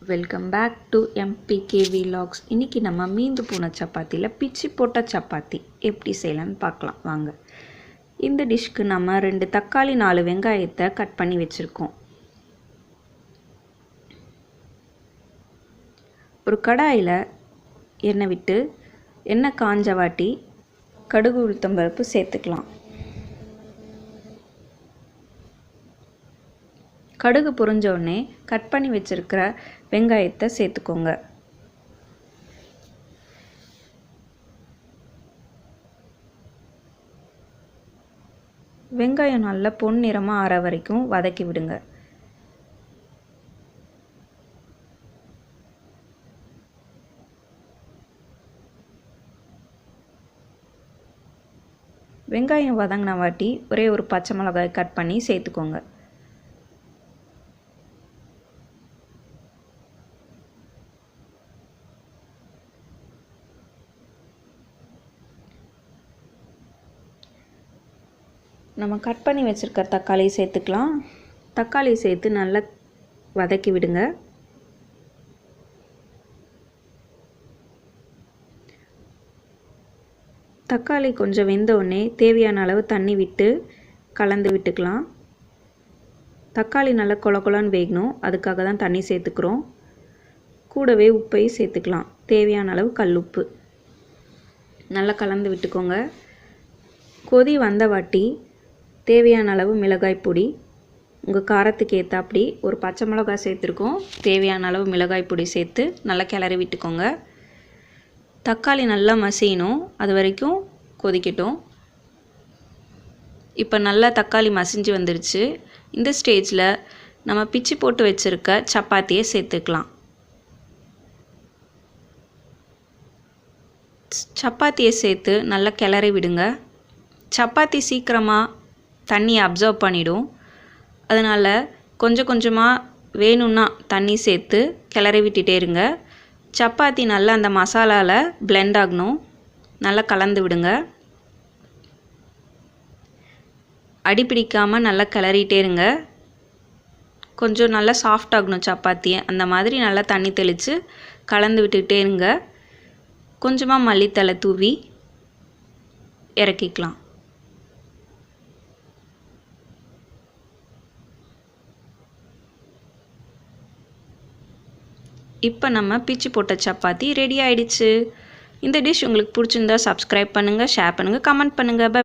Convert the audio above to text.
Welcome back to MPK Vlogs. இன்றைக்கி நம்ம மீந்து போன சப்பாத்தியில் பிச்சு போட்ட சப்பாத்தி எப்படி செய்யலான்னு பார்க்கலாம் வாங்க. இந்த டிஷ்க்கு நம்ம 2 தக்காளி 4 வெங்காயத்தை கட் பண்ணி வச்சுருக்கோம். ஒரு கடாயில் எண்ணெய் விட்டு எண்ணெய் காஞ்ச வாட்டி கடுகு உளுத்தம்பருப்பு சேர்த்துக்கலாம். கடுகு பொரிஞ்ச உடனே கட் பண்ணி வச்சுருக்கிற வெங்காயத்தை சேர்த்துக்கோங்க. வெங்காயம் நல்லா பொன்னிறமாக ஆற வரைக்கும் வதக்கி விடுங்க. வெங்காயம் வதங்கின வாட்டி ஒரே ஒரு பச்சை மிளகாய் கட் பண்ணி சேர்த்துக்கோங்க. நம்ம கட் பண்ணி வச்சுருக்க தக்காளி சேர்த்துக்கலாம். தக்காளி சேர்த்து நல்லா வதக்கி விடுங்க. தக்காளி கொஞ்சம் வெந்தோடனே தேவையான அளவு தண்ணி விட்டு கலந்து விட்டுக்கலாம். தக்காளி நல்லா கொல கொலன்னு வேகணும், அதுக்காக தான் தண்ணி சேர்த்துக்கிறோம். கூடவே உப்பையும் சேர்த்துக்கலாம். தேவையான அளவு கல் உப்பு நல்லா கலந்து விட்டுக்கோங்க. கொதி வந்த வாட்டி தேவையான அளவு மிளகாய் பொடி, உங்கள் காரத்துக்கு ஏற்றாப்படி ஒரு பச்சை மிளகாய் சேர்த்துருக்கோம். தேவையான அளவு மிளகாய் பொடி சேர்த்து நல்லா கிளறி விட்டுக்கோங்க. தக்காளி நல்லா மசியணும், அது வரைக்கும் கொதிக்கட்டும். இப்போ நல்லா தக்காளி மசிஞ்சு வந்துருச்சு. இந்த ஸ்டேஜில் நம்ம பிச்சு போட்டு வச்சுருக்க சப்பாத்தியை சேர்த்துக்கலாம். சப்பாத்தியை சேர்த்து நல்லா கிளறி விடுங்க. சப்பாத்தி சீக்கிரமாக தண்ணியை அப்சர்வ் பண்ணிடும், அதனால் கொஞ்சம் கொஞ்சமாக வேணும்னா தண்ணி சேர்த்து கிளறி விட்டுட்டே இருங்க. சப்பாத்தி நல்லா அந்த மசாலாவில் பிளெண்ட் ஆகணும், நல்லா கலந்து விடுங்க. அடி பிடிக்காமல் நல்லா கிளறிட்டே இருங்க. கொஞ்சம் நல்லா சாஃப்ட் ஆகணும் சப்பாத்தியை, அந்த மாதிரி நல்லா தண்ணி தெளித்து கலந்து விட்டுக்கிட்டே இருங்க. கொஞ்சமாக மல்லித்தலை தூவி இறக்கிக்கலாம். இப்போ நம்ம பிச்சு போட்ட சப்பாத்தி ரெடி ஆயிடுச்சு. இந்த டிஷ் உங்களுக்கு பிடிச்சிருந்தா சப்ஸ்கிரைப் பண்ணுங்கள், ஷேர் பண்ணுங்கள், கமெண்ட் பண்ணுங்கள்.